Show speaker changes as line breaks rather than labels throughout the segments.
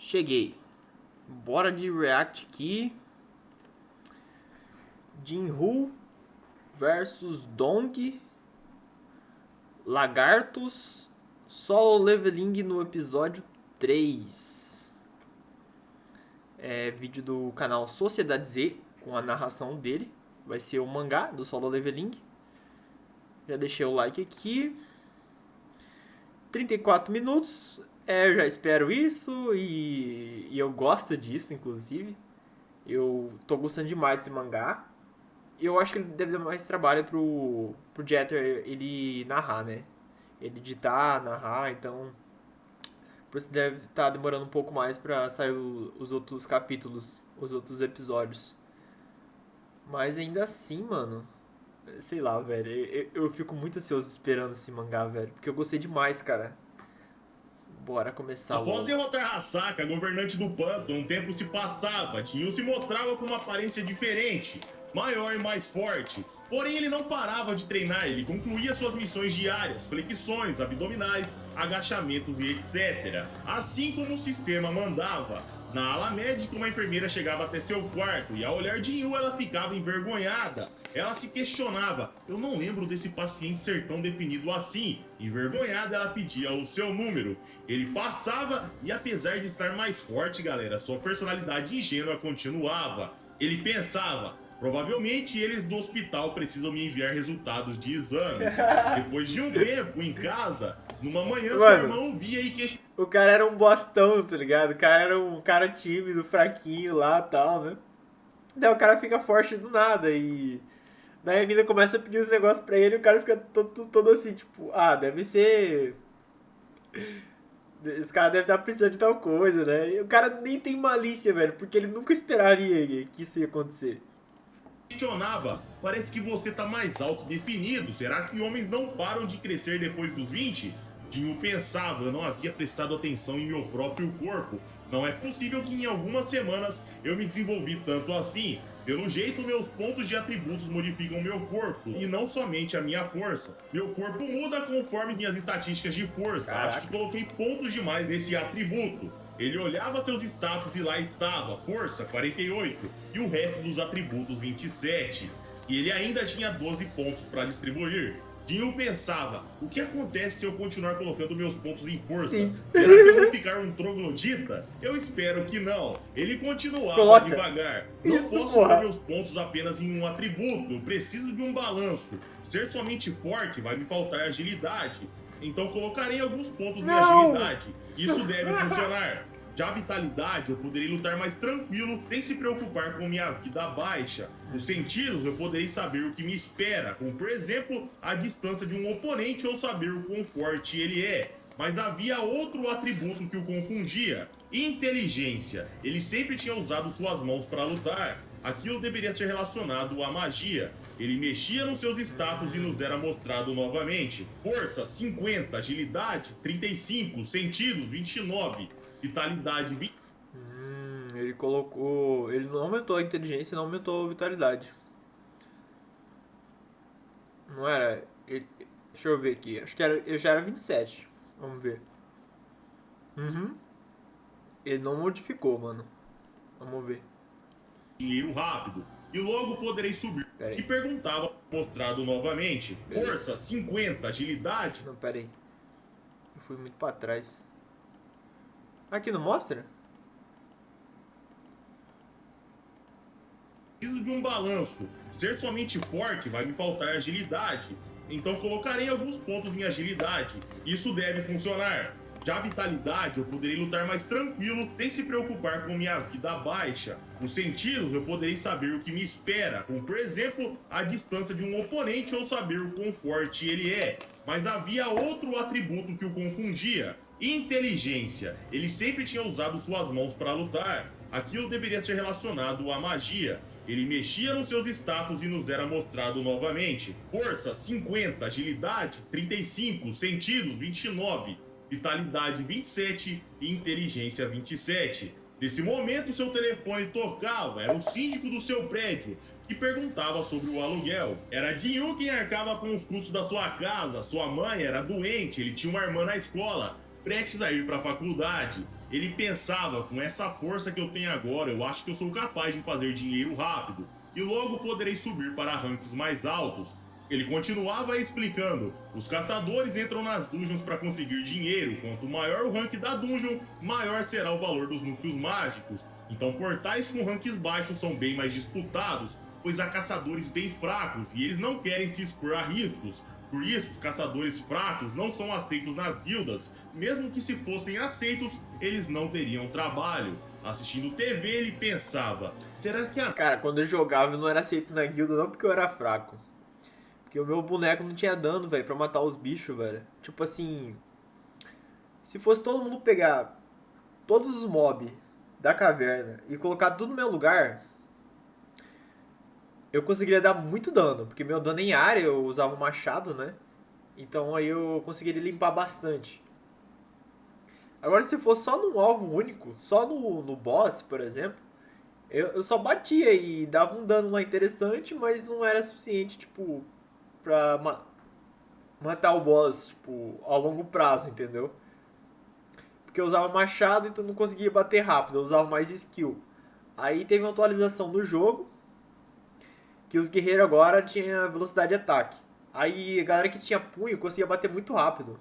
Cheguei. Bora de react aqui. Jinwoo versus Dong. Lagartos. Solo Leveling no episódio 3. É vídeo do canal Sociedade Z com a narração dele. Vai ser o mangá do Solo Leveling. Já deixei o like aqui. 34 minutos. Eu já espero isso e eu gosto disso, inclusive. Eu tô gostando demais desse mangá. Eu acho que ele deve dar mais trabalho pro Jeter ele narrar, né? Ele editar, narrar, então... Por isso deve estar demorando um pouco mais pra sair os outros capítulos, os outros episódios. Mas ainda assim, mano... Sei lá, velho. Eu fico muito ansioso esperando esse mangá, velho. Porque eu gostei demais, cara. Bora começar logo.
Após derrotar Hasaka, governante do pântano, um tempo se passava. Jinwoo se mostrava com uma aparência diferente, maior e mais forte. Porém, ele não parava de treinar, ele concluía suas missões diárias, flexões, abdominais, agachamentos e etc. Assim como o sistema mandava. Na ala médica, uma enfermeira chegava até seu quarto e ao olhar Jinwoo ela ficava envergonhada. Ela se questionava, eu não lembro desse paciente ser tão definido assim. Envergonhada, ela pedia o seu número. Ele passava e apesar de estar mais forte, galera, sua personalidade ingênua continuava. Ele pensava, provavelmente eles do hospital precisam me enviar resultados de exames. Depois de um tempo em casa, numa manhã seu irmão via e questionava.
O cara era um bostão, tá ligado? O cara era um cara tímido, fraquinho lá e tal, né? Daí o cara fica forte do nada e... Daí a mina começa a pedir os negócios pra ele e o cara fica todo assim, tipo... Ah, deve ser... Esse cara deve estar precisando de tal coisa, né? E o cara nem tem malícia, velho, porque ele nunca esperaria que isso ia acontecer.
Questionava, parece que você tá mais alto definido, será que homens não param de crescer depois dos 20? Jinwoo pensava, eu não havia prestado atenção em meu próprio corpo. Não é possível que em algumas semanas eu me desenvolvi tanto assim. Pelo jeito, meus pontos de atributos modificam meu corpo, e não somente a minha força. Meu corpo muda conforme minhas estatísticas de força.
Caraca.
Acho que coloquei pontos demais nesse atributo. Ele olhava seus status e lá estava, força 48, e o resto dos atributos 27. E ele ainda tinha 12 pontos para distribuir. Jinwoo pensava, o que acontece se eu continuar colocando meus pontos em força?
Sim.
Será que eu vou ficar um troglodita? Eu espero que não. Ele continuava
Coloca.
devagar. Não
Isso,
posso
porra.
ver meus pontos apenas em um atributo, eu preciso de um balanço. Ser somente forte vai me faltar agilidade. Então colocarei alguns pontos de agilidade. Isso deve funcionar. Já a vitalidade, eu poderei lutar mais tranquilo, sem se preocupar com minha vida baixa. Nos sentidos, eu poderei saber o que me espera, como por exemplo, a distância de um oponente ou saber o quão forte ele é. Mas havia outro atributo que o confundia: inteligência. Ele sempre tinha usado suas mãos para lutar. Aquilo deveria ser relacionado à magia. Ele mexia nos seus status e nos era mostrado novamente. Força 50, agilidade 35, sentidos 29. Vitalidade 20.
Ele colocou... Ele não aumentou a inteligência, não aumentou a vitalidade. Não era... Deixa eu ver aqui. Acho que ele já era 27. Vamos ver. Ele não modificou, mano. Vamos ver.
Dinheiro rápido. E logo poderei subir.
Pera aí.
E perguntava, mostrado novamente.
Beleza.
Força 50, agilidade.
Não, pera aí. Eu fui muito pra trás. Aqui não mostra?
Preciso de um balanço. Ser somente forte vai me faltar agilidade. Então colocarei alguns pontos em agilidade. Isso deve funcionar. Já a vitalidade, eu poderei lutar mais tranquilo, sem se preocupar com minha vida baixa. Nos sentidos, eu poderei saber o que me espera, como por exemplo, a distância de um oponente ou saber o quão forte ele é. Mas havia outro atributo que o confundia: inteligência. Ele sempre tinha usado suas mãos para lutar. Aquilo deveria ser relacionado à magia. Ele mexia nos seus status e nos era mostrado novamente. Força 50, agilidade 35, sentidos 29, vitalidade 27 e inteligência 27. Nesse momento, seu telefone tocava, era o síndico do seu prédio, que perguntava sobre o aluguel. Era Jinwoo quem arcava com os custos da sua casa, sua mãe era doente, ele tinha uma irmã na escola. prestes a ir para a faculdade. Ele pensava, com essa força que eu tenho agora, eu acho que eu sou capaz de fazer dinheiro rápido e logo poderei subir para ranks mais altos. Ele continuava explicando, os caçadores entram nas dungeons para conseguir dinheiro, quanto maior o rank da dungeon, maior será o valor dos núcleos mágicos. Então portais com ranks baixos são bem mais disputados, pois há caçadores bem fracos e eles não querem se expor a riscos. Por isso, os caçadores fracos não são aceitos nas guildas. Mesmo que se fossem aceitos, eles não teriam trabalho. Assistindo TV, ele pensava, será que a...
Cara, quando eu jogava eu não era aceito na guilda não porque eu era fraco. Porque o meu boneco não tinha dano, velho, pra matar os bichos, velho. Tipo assim... Se fosse todo mundo pegar todos os mobs da caverna e colocar tudo no meu lugar, eu conseguiria dar muito dano, porque meu dano em área eu usava o machado, né? Então aí eu conseguiria limpar bastante. Agora se fosse só num alvo único, só no boss, por exemplo, eu só batia e dava um dano lá interessante, mas não era suficiente, tipo, pra matar o boss, tipo, ao longo prazo, entendeu? Porque eu usava machado, então não conseguia bater rápido, eu usava mais skill. Aí teve uma atualização no jogo, que os guerreiros agora tinham velocidade de ataque. Aí a galera que tinha punho conseguia bater muito rápido.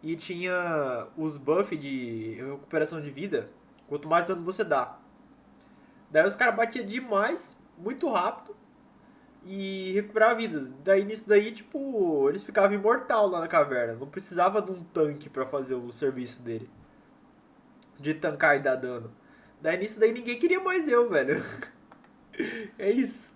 E tinha os buffs de recuperação de vida, quanto mais dano você dá. Daí os caras batiam demais, muito rápido, e recuperava a vida. Daí nisso daí, tipo, eles ficavam imortal lá na caverna. Não precisava de um tanque pra fazer o serviço dele. De tancar e dar dano. Daí nisso daí ninguém queria mais eu, velho. É isso.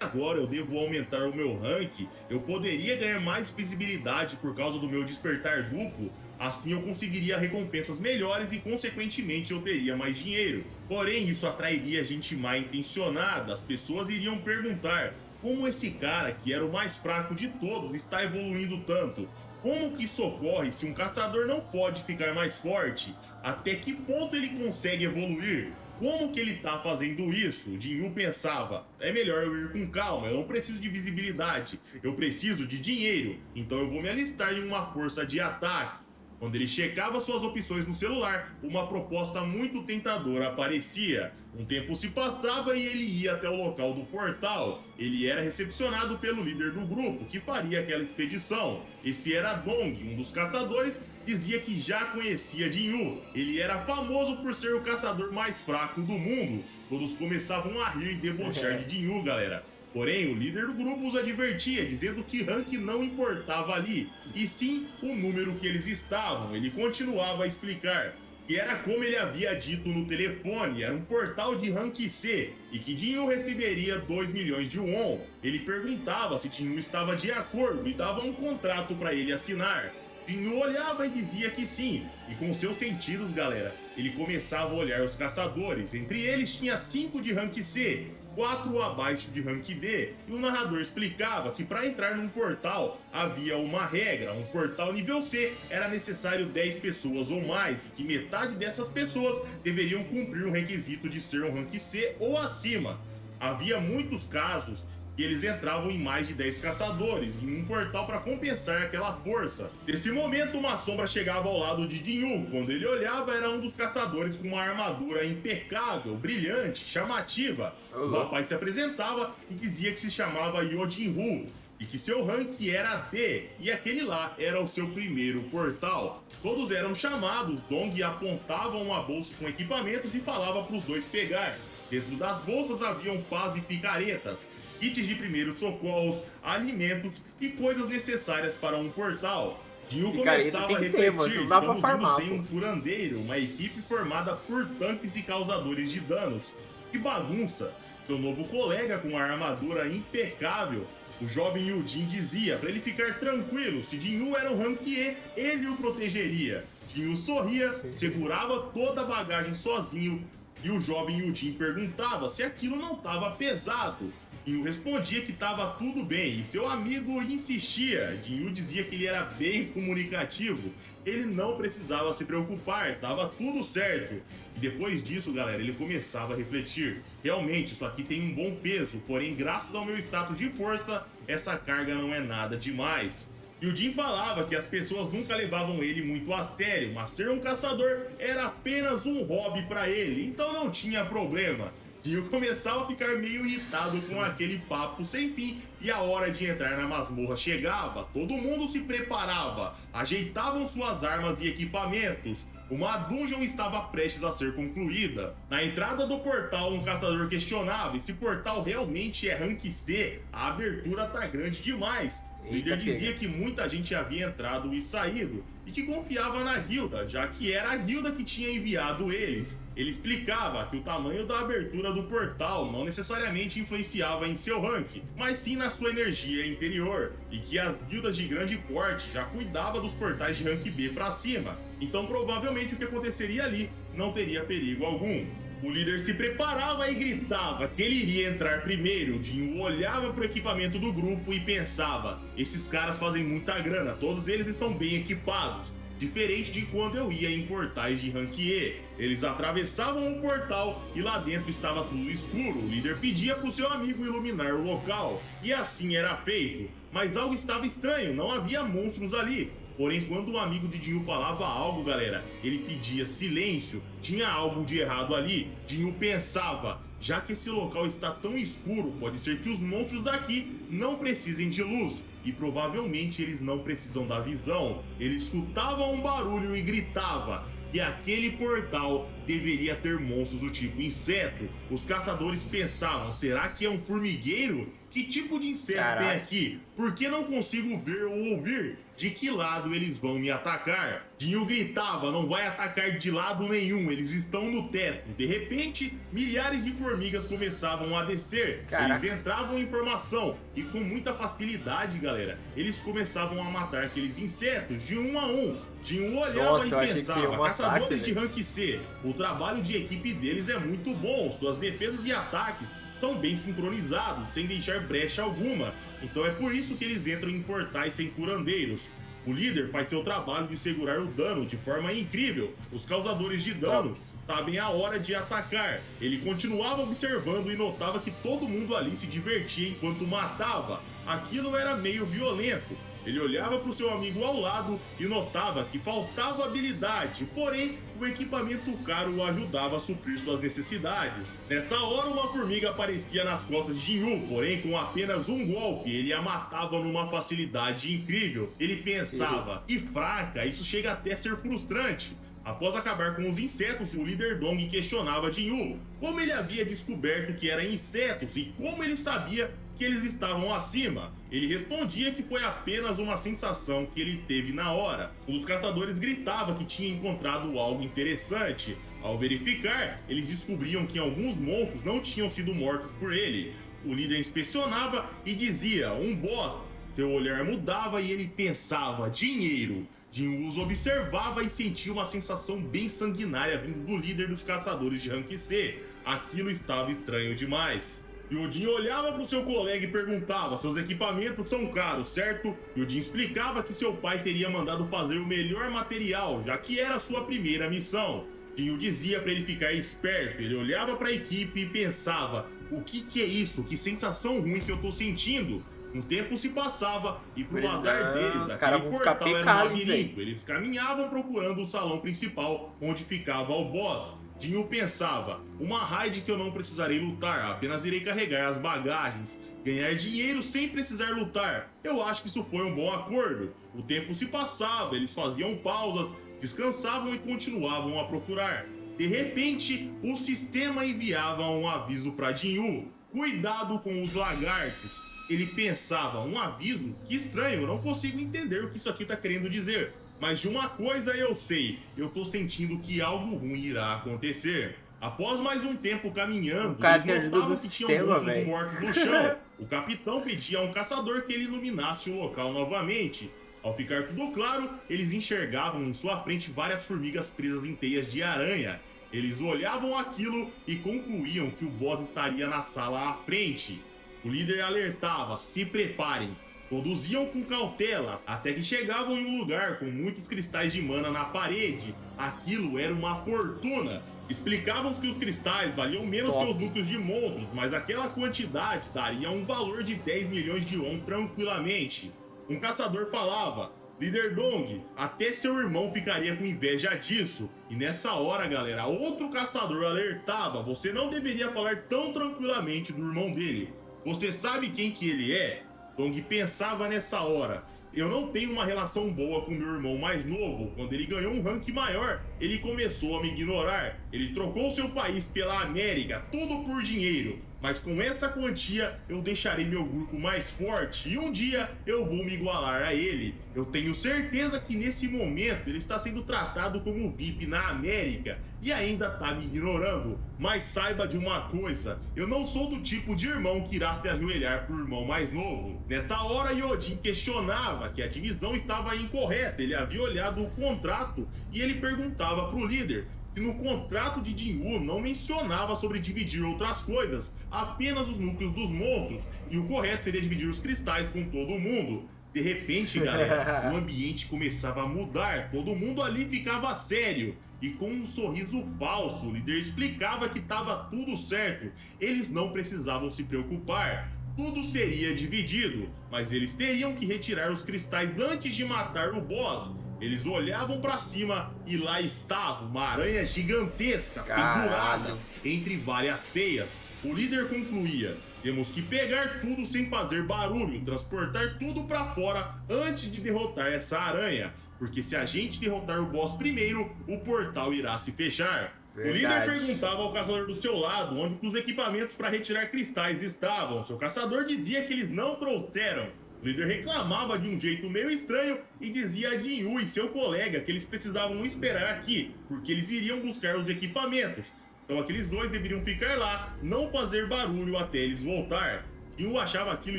Agora eu devo aumentar o meu rank, eu poderia ganhar mais visibilidade por causa do meu despertar duplo, assim eu conseguiria recompensas melhores e consequentemente eu teria mais dinheiro. Porém isso atrairia gente mal intencionada, as pessoas iriam perguntar, como esse cara que era o mais fraco de todos está evoluindo tanto? Como que isso ocorre se um caçador não pode ficar mais forte? Até que ponto ele consegue evoluir? Como que ele tá fazendo isso? O Jinyu pensava, é melhor eu ir com calma, eu não preciso de visibilidade, eu preciso de dinheiro, então eu vou me alistar em uma força de ataque. Quando ele checava suas opções no celular, uma proposta muito tentadora aparecia. Um tempo se passava e ele ia até o local do portal. Ele era recepcionado pelo líder do grupo, que faria aquela expedição. Esse era Dong, um dos caçadores, dizia que já conhecia Jinyu. Ele era famoso por ser o caçador mais fraco do mundo. Todos começavam a rir e debochar de Jinyu, galera. Porém, o líder do grupo os advertia, dizendo que rank não importava ali, e sim o número que eles estavam. Ele continuava a explicar que era como ele havia dito no telefone, era um portal de rank C, e que Jinyu receberia 2 milhões de won. Ele perguntava se Jinyu estava de acordo e dava um contrato para ele assinar. Jinyu olhava e dizia que sim, e com seus sentidos, galera, ele começava a olhar os caçadores. Entre eles tinha 5 de rank C, 4 abaixo de rank D, e o narrador explicava que para entrar num portal havia uma regra, um portal nível C era necessário 10 pessoas ou mais, e que metade dessas pessoas deveriam cumprir o requisito de ser um rank C ou acima. Havia muitos casos e eles entravam em mais de 10 caçadores em um portal para compensar aquela força. Nesse momento, uma sombra chegava ao lado de Jinyu. Quando ele olhava, era um dos caçadores com uma armadura impecável, brilhante, chamativa. O rapaz se apresentava e dizia que se chamava Yojinhu e que seu rank era D, e aquele lá era o seu primeiro portal. Todos eram chamados, Dong apontava uma bolsa com equipamentos e falava para os dois pegar. Dentro das bolsas haviam pás e picaretas, kits de primeiros socorros, alimentos e coisas necessárias para um portal. Jinyu começava a refletir, estamos indo sem um curandeiro, uma equipe formada por tanques e causadores de danos. Que bagunça! Seu novo colega com a armadura impecável, o jovem Yujin dizia para ele ficar tranquilo, se Jinyu era um rank E, ele o protegeria. Jinyu sorria, segurava toda a bagagem sozinho, e o jovem Yujin perguntava se aquilo não estava pesado. Jinyu respondia que estava tudo bem, e seu amigo insistia. Jinyu dizia que ele era bem comunicativo, ele não precisava se preocupar, estava tudo certo. E depois disso, galera, ele começava a refletir. Realmente, isso aqui tem um bom peso, porém, graças ao meu status de força, essa carga não é nada demais. E o Jim falava que as pessoas nunca levavam ele muito a sério, mas ser um caçador era apenas um hobby para ele, então não tinha problema. Dio começava a ficar meio irritado com aquele papo sem fim e a hora de entrar na masmorra chegava. Todo mundo se preparava, ajeitavam suas armas e equipamentos. Uma dungeon estava prestes a ser concluída. Na entrada do portal, um caçador questionava: esse portal realmente é rank C? A abertura tá grande demais. O líder dizia que muita gente havia entrado e saído, e que confiava na guilda, já que era a guilda que tinha enviado eles. Ele explicava que o tamanho da abertura do portal não necessariamente influenciava em seu rank, mas sim na sua energia interior, e que as guildas de grande porte já cuidavam dos portais de rank B para cima, então provavelmente o que aconteceria ali não teria perigo algum. O líder se preparava e gritava que ele iria entrar primeiro. Dinho olhava para o equipamento do grupo e pensava: esses caras fazem muita grana, todos eles estão bem equipados. Diferente de quando eu ia em portais de rank E. Eles atravessavam um portal e lá dentro estava tudo escuro. O líder pedia para o seu amigo iluminar o local, e assim era feito. Mas algo estava estranho, não havia monstros ali. Porém, quando um amigo de Dinho falava algo, galera, ele pedia silêncio. Tinha algo de errado ali. Dinho pensava: já que esse local está tão escuro, pode ser que os monstros daqui não precisem de luz. E provavelmente eles não precisam da visão. Ele escutava um barulho e gritava que aquele portal deveria ter monstros do tipo inseto. Os caçadores pensavam: será que é um formigueiro? Que tipo de inseto tem aqui? Por que não consigo ver ou ouvir? De que lado eles vão me atacar? Dinho gritava: não vai atacar de lado nenhum, eles estão no teto. De repente, milhares de formigas começavam a descer. Eles entravam em formação e com muita facilidade, galera, eles começavam a matar aqueles insetos de um a um. Dinho olhava e pensava: caçadores de rank C, o trabalho de equipe deles é muito bom, suas defesas e ataques são bem sincronizados, sem deixar brecha alguma. Então é por isso que eles entram em portais sem curandeiros. O líder faz seu trabalho de segurar o dano de forma incrível. Os causadores de dano sabem a hora de atacar. Ele continuava observando e notava que todo mundo ali se divertia enquanto matava. Aquilo era meio violento. Ele olhava para o seu amigo ao lado e notava que faltava habilidade, porém o equipamento caro o ajudava a suprir suas necessidades. Nesta hora, uma formiga aparecia nas costas de Jinyu, porém com apenas um golpe ele a matava numa facilidade incrível. Ele pensava: e fraca, isso chega até a ser frustrante. Após acabar com os insetos, o líder Dong questionava Jinyu como ele havia descoberto que eram insetos e como ele sabia que eles estavam acima. Ele respondia que foi apenas uma sensação que ele teve na hora. Os caçadores gritavam que tinha encontrado algo interessante. Ao verificar, eles descobriam que alguns monstros não tinham sido mortos por ele. O líder inspecionava e dizia: um boss. Seu olhar mudava e ele pensava: dinheiro. Jinyu os observava e sentia uma sensação bem sanguinária vindo do líder dos caçadores de rank C. Aquilo estava estranho demais. E o Jin olhava para o seu colega e perguntava: seus equipamentos são caros, certo? E o Jin explicava que seu pai teria mandado fazer o melhor material, já que era sua primeira missão. Jin dizia para ele ficar esperto. Ele olhava para a equipe e pensava: o que é isso? Que sensação ruim que eu tô sentindo? Um tempo se passava e pro azar deles, aquele portal era um labirinto. Eles caminhavam procurando o salão principal onde ficava o boss. Jinyu pensava: uma raid que eu não precisarei lutar, apenas irei carregar as bagagens, ganhar dinheiro sem precisar lutar. Eu acho que isso foi um bom acordo. O tempo se passava, eles faziam pausas, descansavam e continuavam a procurar. De repente, o sistema enviava um aviso para Jinyu: cuidado com os lagartos. Ele pensava: um aviso? Que estranho, eu não consigo entender o que isso aqui tá querendo dizer. Mas de uma coisa eu sei, eu tô sentindo que algo ruim irá acontecer. Após mais um tempo caminhando, eles notavam que tinham monstros mortos no chão. O capitão pedia a um caçador que ele iluminasse o local novamente. Ao ficar tudo claro, eles enxergavam em sua frente várias formigas presas em teias de aranha. Eles olhavam aquilo e concluíam que o boss estaria na sala à frente. O líder alertava: se preparem. Todos iam com cautela, até que chegavam em um lugar com muitos cristais de mana na parede. Aquilo era uma fortuna. Explicavam que os cristais valiam menos que os núcleos de monstros, mas aquela quantidade daria um valor de 10 milhões de won tranquilamente. Um caçador falava: líder Dong, até seu irmão ficaria com inveja disso. E nessa hora, galera, outro caçador alertava: você não deveria falar tão tranquilamente do irmão dele. Você sabe quem que ele é? Dong pensava nessa hora: eu não tenho uma relação boa com meu irmão mais novo. Quando ele ganhou um rank maior, ele começou a me ignorar. Ele trocou seu país pela América, tudo por dinheiro. Mas com essa quantia, eu deixarei meu grupo mais forte e um dia eu vou me igualar a ele. Eu tenho certeza que nesse momento ele está sendo tratado como VIP na América e ainda está me ignorando. Mas saiba de uma coisa, eu não sou do tipo de irmão que irá se ajoelhar pro irmão mais novo. Nesta hora, Yodin questionava que a divisão estava incorreta. Ele havia olhado o contrato e ele perguntava pro líder que no contrato de Jinwoo não mencionava sobre dividir outras coisas, apenas os núcleos dos monstros, e o correto seria dividir os cristais com todo mundo. De repente, galera, o ambiente começava a mudar, todo mundo ali ficava sério, e com um sorriso falso, o líder explicava que estava tudo certo, eles não precisavam se preocupar. Tudo seria dividido, mas eles teriam que retirar os cristais antes de matar o boss. Eles olhavam pra cima e lá estava uma aranha gigantesca, pendurada entre várias teias. O líder concluía: temos que pegar tudo sem fazer barulho, transportar tudo pra fora antes de derrotar essa aranha. Porque se a gente derrotar o boss primeiro, o portal irá se fechar. Verdade. O líder perguntava ao caçador do seu lado onde os equipamentos para retirar cristais estavam. Seu caçador dizia que eles não trouxeram. O líder reclamava de um jeito meio estranho e dizia a Jinwoo e seu colega que eles precisavam esperar aqui, porque eles iriam buscar os equipamentos. Então aqueles dois deveriam ficar lá, não fazer barulho até eles voltar. Jinwoo achava aquilo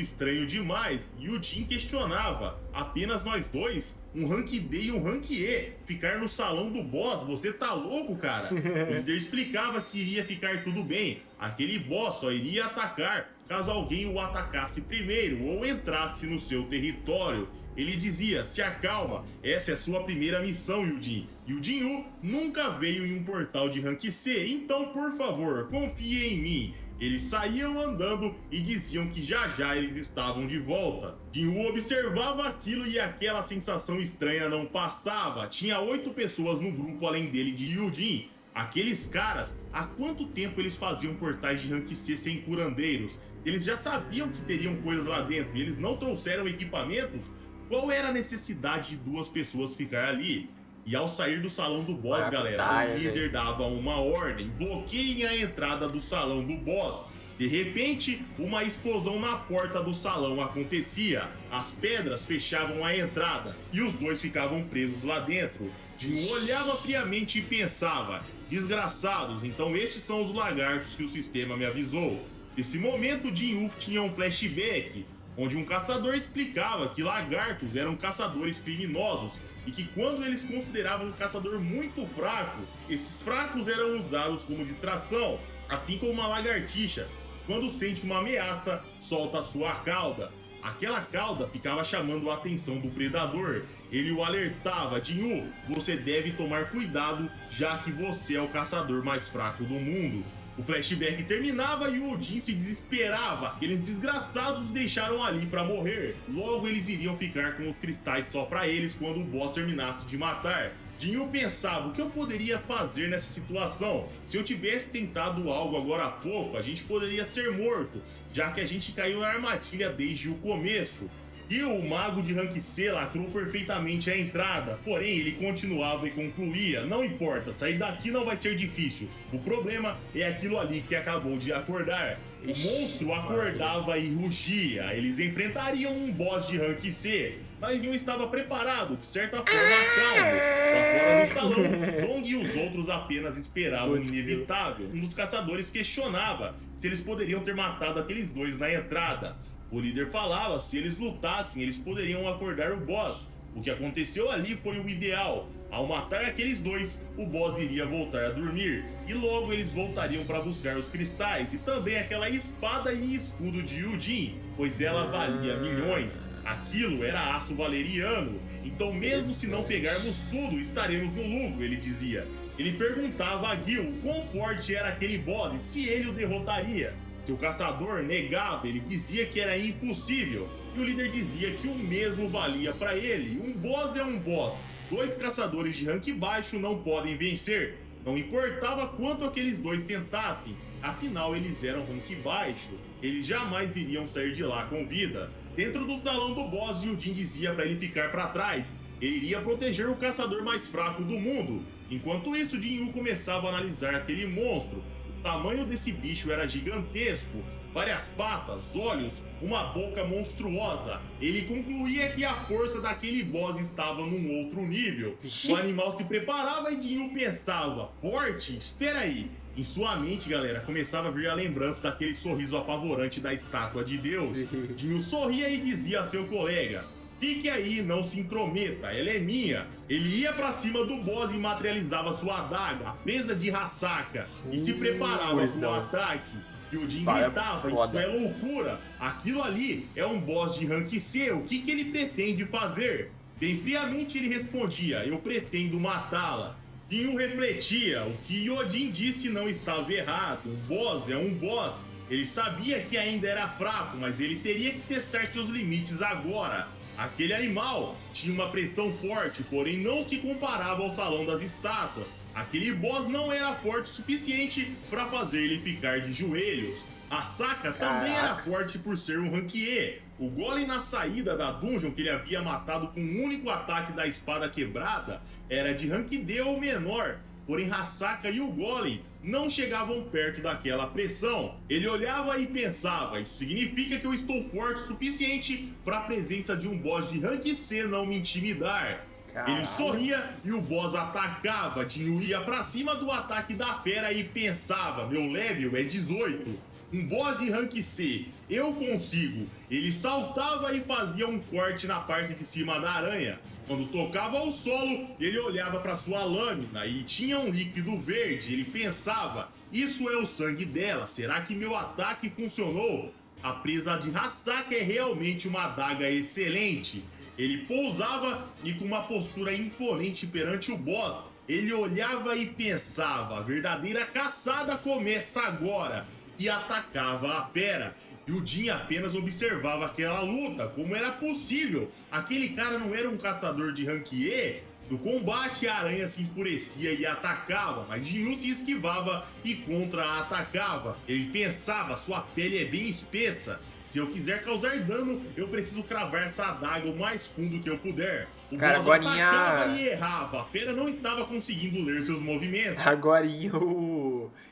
estranho demais e o Jin questionava: apenas nós dois? Um rank D e um rank E? Ficar no salão do boss? Você tá louco, cara? O líder explicava que iria ficar tudo bem. Aquele boss só iria atacar caso alguém o atacasse primeiro ou entrasse no seu território. Ele dizia: se acalma, essa é sua primeira missão, Yujin. E o Jinwoo nunca veio em um portal de rank C, então por favor, confie em mim. Eles saíam andando e diziam que já já eles estavam de volta. Jinwoo observava aquilo e aquela sensação estranha não passava. Tinha 8 pessoas no grupo além dele de Yujin. Aqueles caras, há quanto tempo eles faziam portais de rank C sem curandeiros? Eles já sabiam que teriam coisas lá dentro e eles não trouxeram equipamentos? Qual era a necessidade de 2 pessoas ficar ali? E ao sair do salão do boss, galera, o líder dava uma ordem: bloqueiem a entrada do salão do boss. De repente, uma explosão na porta do salão acontecia. As pedras fechavam a entrada e os dois ficavam presos lá dentro. Jinwoo olhava friamente e pensava: desgraçados, então estes são os lagartos que o sistema me avisou. Nesse momento, Jinwoo tinha um flashback, onde um caçador explicava que lagartos eram caçadores criminosos e que quando eles consideravam um caçador muito fraco, esses fracos eram usados como distração, assim como uma lagartixa, quando sente uma ameaça, solta sua cauda. Aquela cauda ficava chamando a atenção do predador. Ele o alertava: Jinwoo, você deve tomar cuidado, já que você é o caçador mais fraco do mundo. O flashback terminava e o Jin se desesperava. Aqueles desgraçados os deixaram ali pra morrer. Logo eles iriam ficar com os cristais só pra eles quando o boss terminasse de matar. Jinwoo pensava: o que eu poderia fazer nessa situação? Se eu tivesse tentado algo agora há pouco, a gente poderia ser morto, já que a gente caiu na armadilha desde o começo. E o mago de rank C lacrou perfeitamente a entrada, porém ele continuava e concluía: não importa, sair daqui não vai ser difícil, o problema é aquilo ali que acabou de acordar. O monstro acordava e rugia. Eles enfrentariam um boss de rank C, mas não estava preparado, de certa forma calmo. Lá fora do salão, Dong e os outros apenas esperavam o inevitável. Um dos caçadores questionava se eles poderiam ter matado aqueles dois na entrada. O líder falava: se eles lutassem, eles poderiam acordar o boss. O que aconteceu ali foi o ideal. Ao matar aqueles dois, o boss iria voltar a dormir, e logo eles voltariam para buscar os cristais, e também aquela espada e escudo de Yujin, pois ela valia milhões. Aquilo era aço valeriano, então mesmo se não pegarmos tudo, estaremos no lucro, ele dizia. Ele perguntava a Gil quão forte era aquele boss e se ele o derrotaria. Seu caçador negava, ele dizia que era impossível. e o líder dizia que o mesmo valia para ele. Um boss é um boss. 2 caçadores de rank baixo não podem vencer. Não importava quanto aqueles 2 tentassem, afinal eles eram rank baixo. Eles jamais iriam sair de lá com vida. Dentro do salão do boss, Yudin dizia para ele ficar para trás. Ele iria proteger o caçador mais fraco do mundo. Enquanto isso, Jinyu começava a analisar aquele monstro. O tamanho desse bicho era gigantesco. Várias patas, olhos, uma boca monstruosa. Ele concluía que a força daquele boss estava num outro nível.
Vixe.
O animal se preparava e Jinyu pensava: forte? Espera aí. Em sua mente, galera, começava a vir a lembrança daquele sorriso apavorante da estátua de Deus. Jinyu sorria e dizia a seu colega: fique aí, não se intrometa, ela é minha. Ele ia pra cima do boss e materializava sua adaga, presa de Hasaka, e se preparava pro ataque. E o Jin gritava: isso é loucura, aquilo ali é um boss de rank C, o que ele pretende fazer? Bem friamente ele respondia: eu pretendo matá-la. Jinyu refletia: o que Yodin disse não estava errado, um boss é um boss. Ele sabia que ainda era fraco, mas ele teria que testar seus limites agora. Aquele animal tinha uma pressão forte, porém não se comparava ao salão das estátuas. Aquele boss não era forte o suficiente para fazer ele ficar de joelhos. Hasaka também era forte por ser um rank E. O golem na saída da dungeon que ele havia matado com um único ataque da espada quebrada era de rank D ou menor. Porém Hasaka e o golem não chegavam perto daquela pressão. Ele olhava e pensava: isso significa que eu estou forte o suficiente para a presença de um boss de rank C não me intimidar. Caralho. Ele sorria e o boss atacava. Jinyu ia pra cima do ataque da fera e pensava: meu level é 18. Um boss de rank C, eu consigo. Ele saltava e fazia um corte na parte de cima da aranha. Quando tocava o solo, ele olhava para sua lâmina e tinha um líquido verde. Ele pensava: isso é o sangue dela, será que meu ataque funcionou? A presa de Hasaka é realmente uma adaga excelente. Ele pousava e com uma postura imponente perante o boss, ele olhava e pensava: a verdadeira caçada começa agora. E atacava a fera. E o Jin apenas observava aquela luta, como era possível. Aquele cara não era um caçador de rank E. No combate, a aranha se enfurecia e atacava, mas Jinyu se esquivava e contra-atacava. Ele pensava: sua pele é bem espessa. Se eu quiser causar dano, eu preciso cravar essa adaga o mais fundo que eu puder. O boss atacava e errava. A fera não estava conseguindo ler seus movimentos.
Agorinha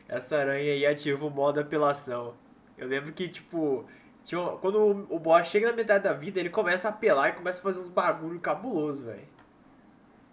essa aranha aí ativa o modo apelação. Eu lembro que, tipo, quando o boss chega na metade da vida, ele começa a apelar e começa a fazer uns bagulho cabuloso, velho.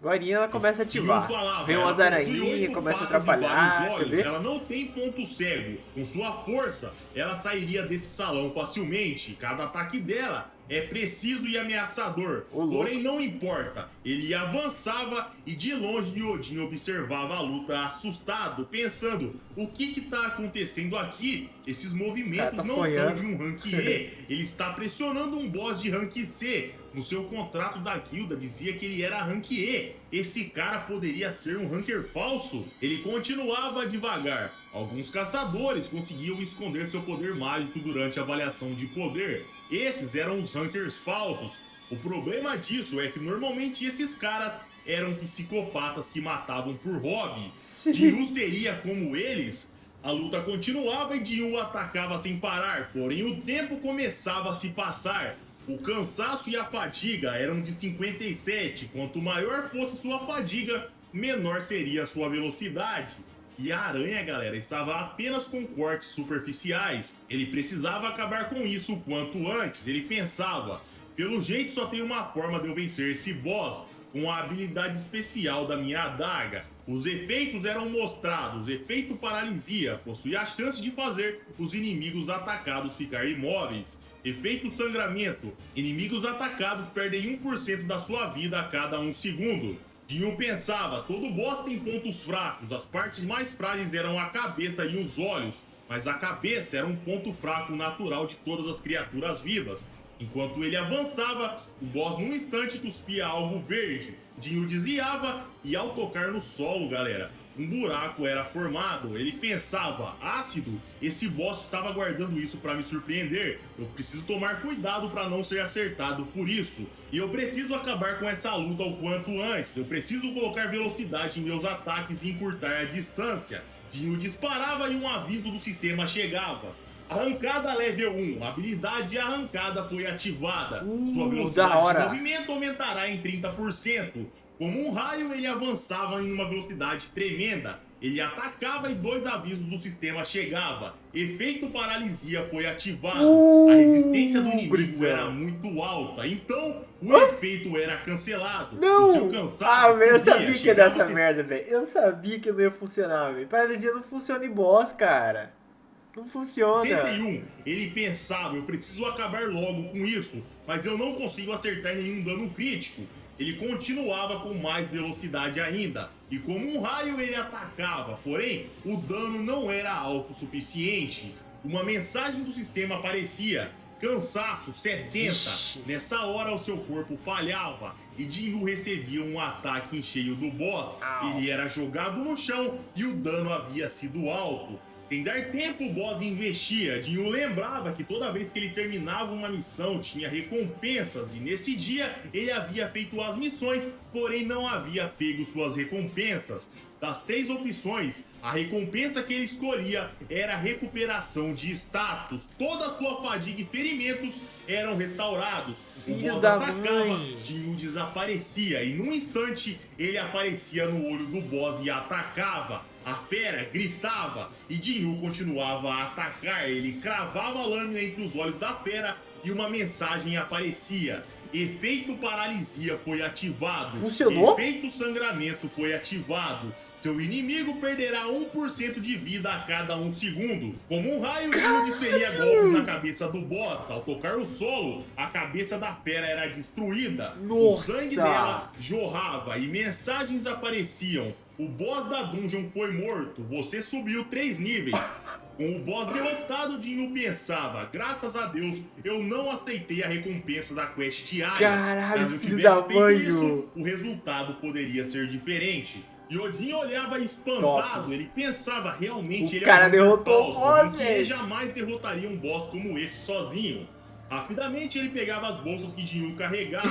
Agorinha ela começa a ativar. Vem umas aranhinhas, começa a atrapalhar.
Olhos, ela não tem ponto cego. Com sua força, ela sairia desse salão facilmente. Cada ataque dela é preciso e ameaçador. Porém, não importa. Ele avançava e de longe Yodin observava a luta assustado, pensando: o que está acontecendo aqui? Esses movimentos não são de um rank E. Ele está pressionando um boss de rank C. No seu contrato da guilda dizia que ele era rank E. Esse cara poderia ser um ranker falso? Ele continuava devagar. Alguns caçadores conseguiam esconder seu poder mágico durante a avaliação de poder. Esses eram os rankers falsos. O problema disso é que normalmente esses caras eram psicopatas que matavam por hobby. Jinyu seria como eles? A luta continuava e Jinyu atacava sem parar, porém o tempo começava a se passar. O cansaço e a fadiga eram de 57, quanto maior fosse sua fadiga, menor seria a sua velocidade. E a aranha, galera, estava apenas com cortes superficiais. Ele precisava acabar com isso o quanto antes. Ele pensava: pelo jeito só tem uma forma de eu vencer esse boss, com a habilidade especial da minha adaga. Os efeitos eram mostrados. Efeito paralisia, possui a chance de fazer os inimigos atacados ficar imóveis. Efeito sangramento, inimigos atacados perdem 1% da sua vida a cada 1 segundo. Jinyu pensava: todo boss tem pontos fracos, as partes mais frágeis eram a cabeça e os olhos, mas a cabeça era um ponto fraco natural de todas as criaturas vivas. Enquanto ele avançava, o boss num instante cuspia algo verde. Jinyu desviava e ao tocar no solo, galera, um buraco era formado. Ele pensava, ácido, esse boss estava guardando isso para me surpreender. Eu preciso tomar cuidado para não ser acertado por isso. E eu preciso acabar com essa luta o quanto antes. Eu preciso colocar velocidade em meus ataques e encurtar a distância. Jinyu disparava e um aviso do sistema chegava. Arrancada level 1, habilidade arrancada foi ativada. Sua velocidade de movimento aumentará em 30%. Como um raio, ele avançava em uma velocidade tremenda. Ele atacava e 2 avisos do sistema chegavam. Efeito paralisia foi ativado. A resistência do inimigo era muito alta, então o efeito era cancelado.
Não!
O seu cansaço
Eu sabia que ia dar essa merda, velho. Eu sabia que não ia funcionar, velho. Paralisia não funciona em boss, cara. Não funciona.
101, ele pensava, eu preciso acabar logo com isso, mas eu não consigo acertar nenhum dano crítico. Ele continuava com mais velocidade ainda, e como um raio ele atacava, porém o dano não era alto o suficiente. Uma mensagem do sistema aparecia, cansaço 70,
Vixe.
Nessa hora o seu corpo falhava, e Jinyu recebia um ataque em cheio do boss. Ele era jogado no chão e o dano havia sido alto. Sem dar tempo, o boss investia. Jinyu lembrava que toda vez que ele terminava uma missão tinha recompensas, e nesse dia ele havia feito as missões, porém não havia pego suas recompensas. Das 3 opções, a recompensa que ele escolhia era a recuperação de status. Toda a sua fadiga e ferimentos eram restaurados. O boss atacava, Jinyu desaparecia, e num instante ele aparecia no olho do boss e atacava. A fera gritava e Jinyu continuava a atacar. Ele cravava a lâmina entre os olhos da fera e uma mensagem aparecia. Efeito paralisia foi ativado.
Funcionou?
Efeito sangramento foi ativado. Seu inimigo perderá 1% de vida a cada 1 segundo. Como um raio, Jinyu desferia golpes na cabeça do boss. Ao tocar o solo, a cabeça da fera era destruída.
Nossa.
O sangue dela jorrava e mensagens apareciam. O boss da dungeon foi morto. Você subiu 3 níveis. Com o boss derrotado, Jinyu pensava, graças a Deus, eu não aceitei a recompensa da quest diária.
Caralho,
Caso eu
filho
tivesse
da
feito
mãe.
isso, o resultado poderia ser diferente. Yojin olhava espantado,
Top.
ele pensava, realmente
O
ele
cara
é um
derrotou o
falso,
boss,
que ele
velho.
jamais derrotaria um boss como esse sozinho. Rapidamente ele pegava as bolsas que Jinyu carregava.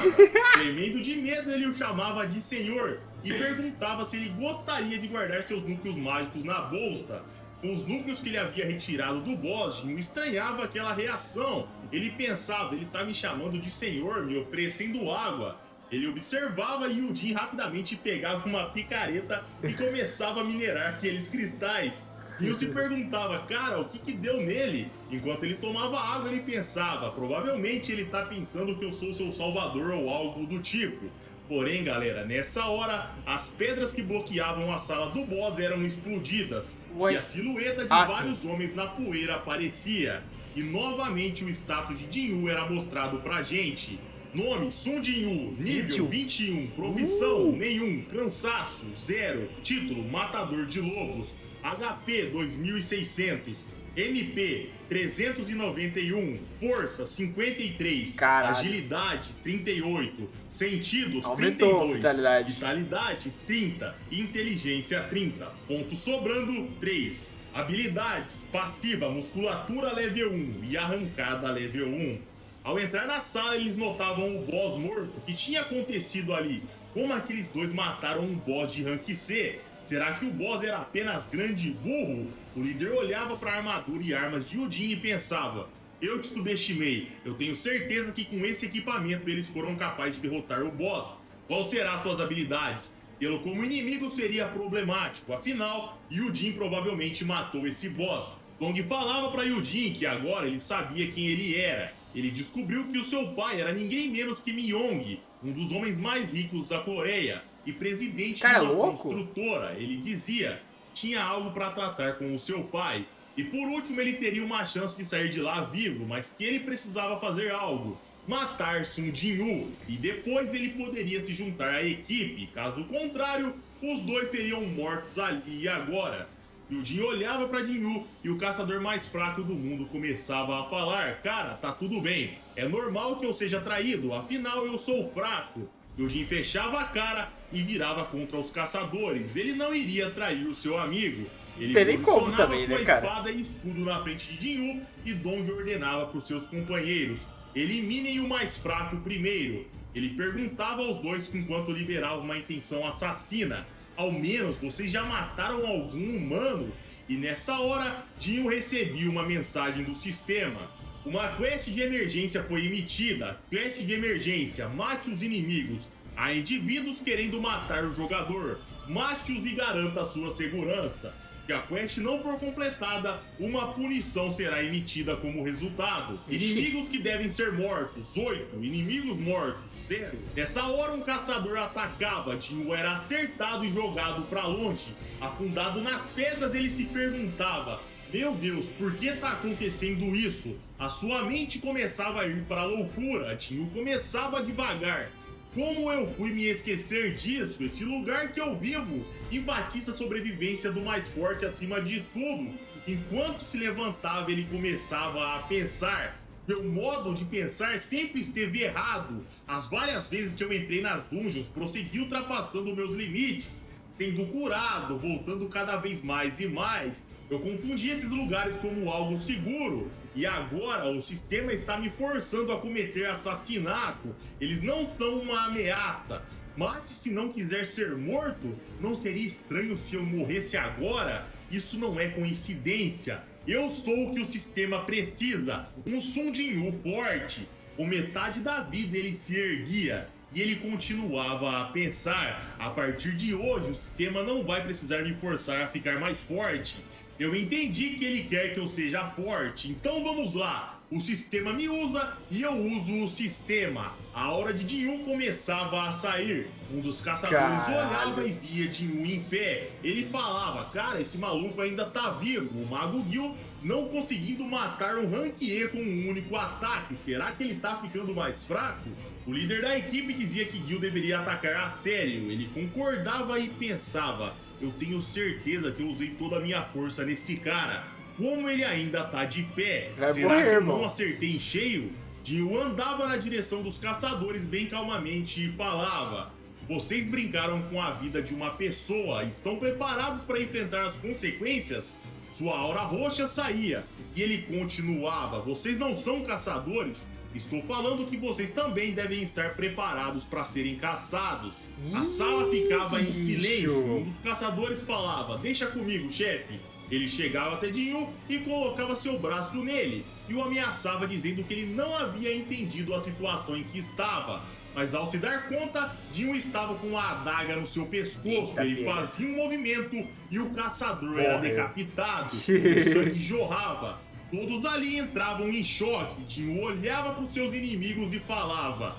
Tremendo de medo, ele o chamava de senhor e perguntava se ele gostaria de guardar seus núcleos mágicos na bolsa. Com os núcleos que ele havia retirado do boss, Jinyu estranhava aquela reação. Ele pensava, ele tá me chamando de senhor, me oferecendo água. Ele observava e Yujin rapidamente pegava uma picareta e começava a minerar aqueles cristais. Jinyu se perguntava, cara, o que deu nele? Enquanto ele tomava água, ele pensava, provavelmente ele tá pensando que eu sou seu salvador ou algo do tipo. Porém, galera, nessa hora, as pedras que bloqueavam a sala do boss eram explodidas. E a silhueta de vários homens na poeira aparecia. E novamente o status de Jinyu era mostrado pra gente. Nome, Sun Jinyu, nível 21, profissão, nenhum, cansaço, 0, título, matador de lobos, HP 2600, MP 391, força 53,
Caralho.
agilidade 38, sentidos
Aumentou
32, vitalidade 30, inteligência 30, pontos sobrando 3. Habilidades, passiva, musculatura level 1 e arrancada level 1. Ao entrar na sala, eles notavam o boss morto. O que tinha acontecido ali? Como aqueles dois mataram um boss de rank C? Será que o boss era apenas grande e burro? O líder olhava para a armadura e armas de Yujin e pensava, eu te subestimei. Eu tenho certeza que com esse equipamento eles foram capazes de derrotar o boss. Qual será suas habilidades? Tê-lo como inimigo seria problemático. Afinal, Yujin provavelmente matou esse boss. Long falava para Yujin que agora ele sabia quem ele era. Ele descobriu que o seu pai era ninguém menos que Myong, um dos homens mais ricos da Coreia e presidente de uma construtora. Ele dizia tinha algo para tratar com o seu pai. E por último ele teria uma chance de sair de lá vivo, mas que ele precisava fazer algo. Matar Sun Jinyu e depois ele poderia se juntar à equipe. Caso contrário, os dois seriam mortos ali e agora. E o Jin olhava pra Jinyu e o caçador mais fraco do mundo começava a falar: cara, tá tudo bem, é normal que eu seja traído, afinal eu sou fraco. E o Jin fechava a cara e virava contra os caçadores. Ele não iria trair o seu amigo. Ele posicionava
também,
sua
né, cara?
espada e escudo na frente de Jinyu e Dong ordenava para os seus companheiros: eliminem o mais fraco primeiro. Ele perguntava aos dois enquanto liberava uma intenção assassina: ao menos vocês já mataram algum humano? E nessa hora, Jinyu recebia uma mensagem do sistema. Uma quest de emergência foi emitida. Quest de emergência: mate os inimigos. Há indivíduos querendo matar o jogador. Mate-os e garanta a sua segurança. Se a quest não for completada, uma punição será emitida como resultado. Inimigos que devem ser mortos: 8. Inimigos mortos: 0. Nessa hora, um caçador atacava. Jinyu era acertado e jogado para longe. Afundado nas pedras, ele se perguntava: meu Deus, por que tá acontecendo isso? A sua mente começava a ir para a loucura. Jinyu começava devagar. Como eu fui me esquecer disso? Esse lugar que eu vivo enfatiza a sobrevivência do mais forte acima de tudo. Enquanto se levantava, ele começava a pensar. Meu modo de pensar sempre esteve errado. As várias vezes que eu entrei nas dungeons, prossegui ultrapassando meus limites, tendo curado, voltando cada vez mais e mais. Eu confundi esses lugares como algo seguro. E agora o sistema está me forçando a cometer assassinato. Eles não são uma ameaça. Mate se não quiser ser morto. Não seria estranho se eu morresse agora? Isso não é coincidência. Eu sou o que o sistema precisa. Um Sun Jinyu forte. Com metade da vida ele se erguia. E ele continuava a pensar: a partir de hoje o sistema não vai precisar me forçar a ficar mais forte. Eu entendi que ele quer que eu seja forte, então vamos lá. O sistema me usa e eu uso o sistema. A hora de Jinyu começava a sair. Um dos caçadores olhava e via Jinyu em pé. Ele falava: cara, esse maluco ainda tá vivo. O Mago Gil não conseguindo matar um Rank E com um único ataque. Será que ele tá ficando mais fraco? O líder da equipe dizia que Gil deveria atacar a sério. Ele concordava e pensava: eu tenho certeza que eu usei toda a minha força nesse cara. Como ele ainda tá de pé? Será que eu não acertei em cheio? Jinyu andava na direção dos caçadores bem calmamente e falava: vocês brincaram com a vida de uma pessoa. Estão preparados para enfrentar as consequências? Sua aura roxa saía e ele continuava: vocês não são caçadores? Estou falando que vocês também devem estar preparados para serem caçados. A sala ficava em silêncio. Um dos caçadores falava: deixa comigo, chefe. Ele chegava até Jinyu e colocava seu braço nele e o ameaçava, dizendo que ele não havia entendido a situação em que estava. Mas ao se dar conta, Jinyu estava com a adaga no seu pescoço. Ele fazia um movimento e o caçador era decapitado. O sangue jorrava. Todos ali entravam em choque. Jinyu olhava para os seus inimigos e falava: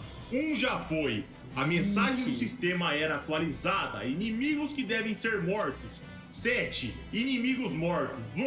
já foi. A mensagem do sistema era atualizada: inimigos que devem ser mortos. 7. Inimigos mortos. 1.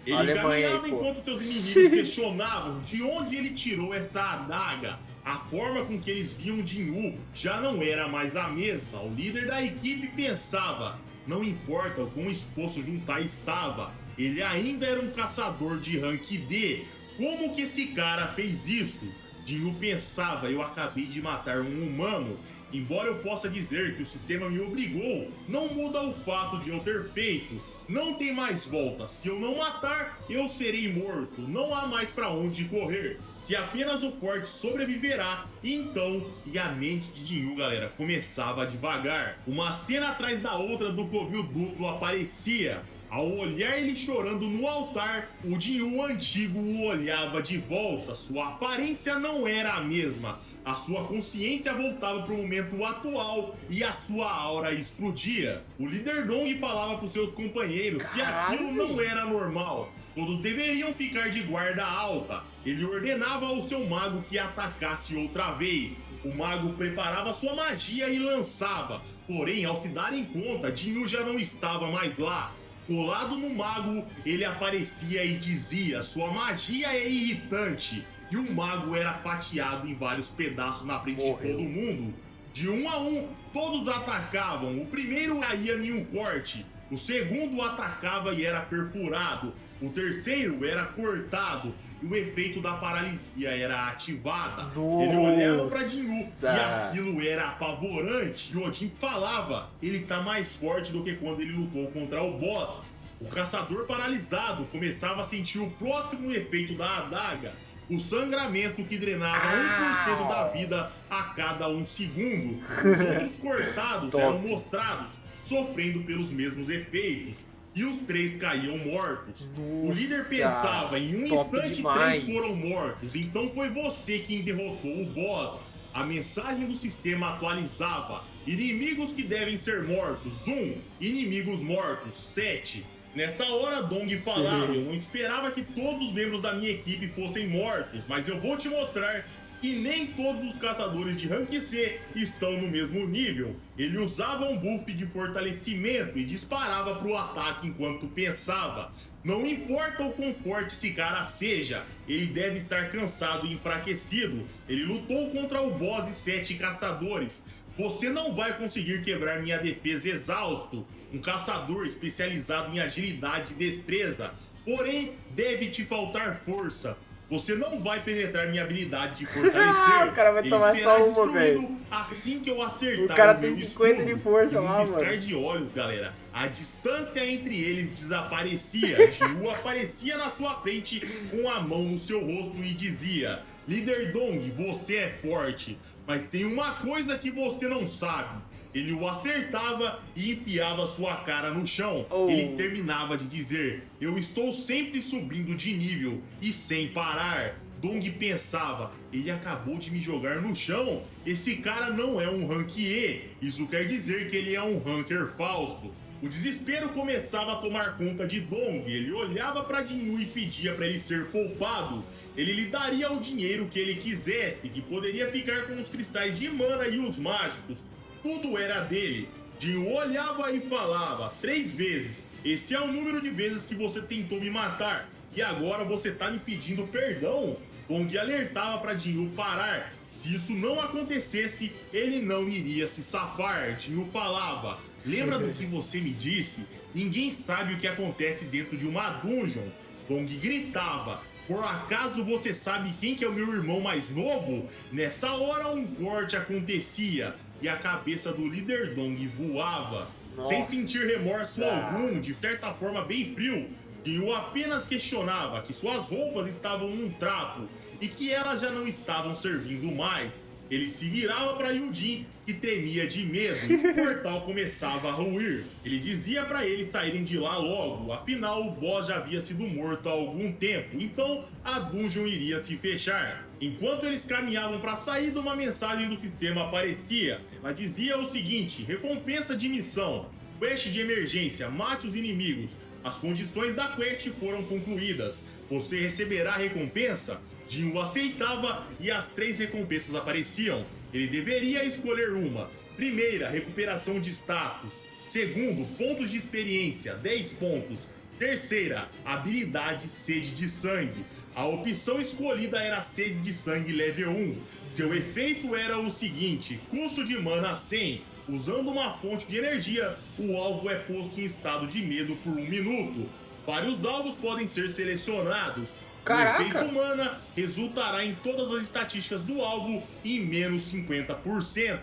Ele caminhava enquanto seus inimigos questionavam de onde ele tirou essa adaga. A forma com que eles viam Jinyu já não era mais a mesma. O líder da equipe pensava: não importa o quão exposto Juntai estava, ele ainda era um caçador de rank D. Como que esse cara fez isso? Jinyu pensava: eu acabei de matar um humano. Embora eu possa dizer que o sistema me obrigou, não muda o fato de eu ter feito. Não tem mais volta. Se eu não matar, eu serei morto. Não há mais pra onde correr. Se apenas o forte sobreviverá, então... E a mente de Jinyu, galera, começava devagar. Uma cena atrás da outra do covil duplo aparecia. Ao olhar ele chorando no altar, o Jinyu antigo o olhava de volta. Sua aparência não era a mesma. A sua consciência voltava para o momento atual e a sua aura explodia. O líder Dong falava para os seus companheiros que aquilo não era normal. Todos deveriam ficar de guarda alta. Ele ordenava ao seu mago que atacasse outra vez. O mago preparava sua magia e lançava. Porém, ao se darem conta, Jinyu já não estava mais lá. Colado no mago, ele aparecia e dizia: sua magia é irritante. E o mago era fatiado em vários pedaços na frente de todo mundo. De um a um, todos atacavam. O primeiro caía em um corte. O segundo atacava e era perfurado. O terceiro era cortado e o efeito da paralisia era ativada.
Nossa.
Ele olhava pra Jinyu e aquilo era apavorante. E Odin falava, ele tá mais forte do que quando ele lutou contra o boss. O caçador paralisado começava a sentir o próximo efeito da adaga, o sangramento que drenava 1% da vida a cada 1 segundo. Os outros cortados eram mostrados sofrendo pelos mesmos efeitos. E os 3 caíam mortos.
Nossa,
o líder pensava, em um instante
demais.
3 foram mortos, então foi você quem derrotou o boss. A mensagem do sistema atualizava, inimigos que devem ser mortos, 1, inimigos mortos, 7. Nessa hora, Dong falava, eu não esperava que todos os membros da minha equipe fossem mortos, mas eu vou te mostrar que nem todos os caçadores de Rank C estão no mesmo nível. Ele usava um buff de fortalecimento e disparava para o ataque enquanto pensava. Não importa o quão forte esse cara seja, ele deve estar cansado e enfraquecido. Ele lutou contra o boss e 7 caçadores. Você não vai conseguir quebrar minha defesa exausto. Um caçador especializado em agilidade e destreza. Porém, deve te faltar força. Você não vai penetrar minha habilidade de fortalecer.
O cara vai tomar só uma, velho.
Assim que eu acertar
o cara
meu
tem 50
escudo.
de força lá,
piscar
mano.
de olhos, galera, a distância entre eles desaparecia. Jinyu aparecia na sua frente com a mão no seu rosto e dizia: Líder Dong, você é forte, mas tem uma coisa que você não sabe. Ele o acertava e enfiava sua cara no chão. Ele terminava de dizer: eu estou sempre subindo de nível e sem parar. Dong pensava, ele acabou de me jogar no chão. Esse cara não é um rank E. Isso quer dizer que ele é um ranker falso. O desespero começava a tomar conta de Dong. Ele olhava para Jinyu e pedia para ele ser poupado. Ele lhe daria o dinheiro que ele quisesse, que poderia ficar com os cristais de mana e os mágicos. Tudo era dele. Jinyu olhava e falava 3 vezes. Esse é o número de vezes que você tentou me matar. E agora você tá me pedindo perdão? Dong alertava para Jinyu parar. Se isso não acontecesse, ele não iria se safar. Jinyu falava: lembra do que você me disse? Ninguém sabe o que acontece dentro de uma dungeon. Dong gritava: por acaso você sabe quem que é o meu irmão mais novo? Nessa hora um corte acontecia e a cabeça do líder Dong voava.
Nossa.
Sem sentir remorso algum, de certa forma bem frio, Jinyu apenas questionava que suas roupas estavam num trapo e que elas já não estavam servindo mais. Ele se virava para Yujin, que tremia de medo, e o portal começava a ruir. Ele dizia para eles saírem de lá logo, afinal o boss já havia sido morto há algum tempo, então a dungeon iria se fechar. Enquanto eles caminhavam para a saída, uma mensagem do sistema aparecia. Ela dizia o seguinte: recompensa de missão, quest de emergência, mate os inimigos. As condições da quest foram concluídas. Você receberá a recompensa? Jinyu aceitava e as 3 recompensas apareciam. Ele deveria escolher uma. Primeira, recuperação de status. Segundo, pontos de experiência, 10 pontos. Terceira, habilidade sede de sangue. A opção escolhida era sede de sangue level 1. Seu efeito era o seguinte: custo de mana 100. Usando uma fonte de energia, o alvo é posto em estado de medo por 1 minuto. Vários alvos podem ser selecionados.
Caraca.
O efeito mana resultará em todas as estatísticas do alvo em menos 50%.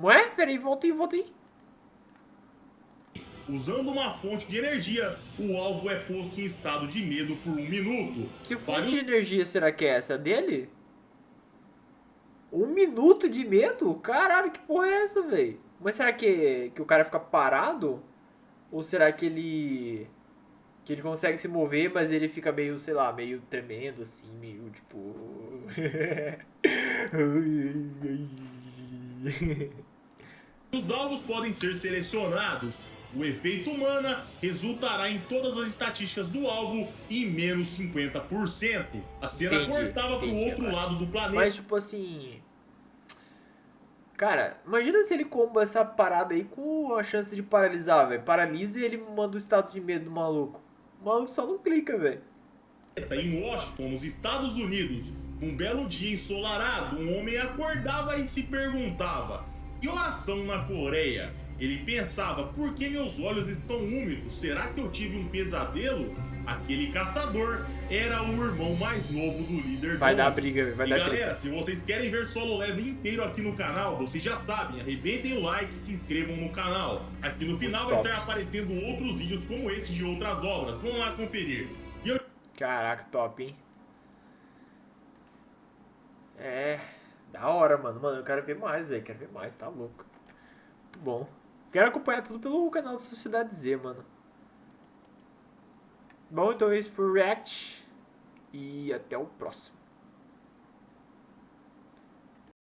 Ué? Peraí, volta aí.
Usando uma fonte de energia, o alvo é posto em estado de medo por 1 minuto.
Que fonte de energia será que é essa? Dele? 1 minuto de medo? Caralho, que porra é essa, velho? Mas será que o cara fica parado? Ou será que ele consegue se mover, mas ele fica meio, sei lá, meio tremendo, assim, meio tipo...
Os alvos podem ser selecionados. O efeito mana resultará em todas as estatísticas do alvo em menos 50%. A cena cortava pro outro lado do planeta.
Mas, tipo assim... Cara, imagina se ele comba essa parada aí com a chance de paralisar, velho. Paralisa e ele manda o estado de medo do maluco. O maluco só não clica, velho.
Em Washington, nos Estados Unidos, um belo dia ensolarado, um homem acordava e se perguntava: que horas são na Coreia? Ele pensava, por que meus olhos estão úmidos? Será que eu tive um pesadelo? Aquele caçador era o irmão mais novo do líder
Vai
Dom.
dar briga, vai
E
dar
galera,
treta.
se vocês querem ver Solo Leveling inteiro aqui no canal, vocês já sabem, arrebentem o like e se inscrevam no canal. Aqui no final vai
top.
estar aparecendo outros vídeos como esse de outras obras. Vamos lá conferir. E eu...
Caraca, top, hein? É, da hora, mano. Mano, eu quero ver mais, velho. Quero ver mais, tá louco. Muito bom. Quero acompanhar tudo pelo canal da Sociedade Z, mano. Bom, então esse foi o React. E até o próximo.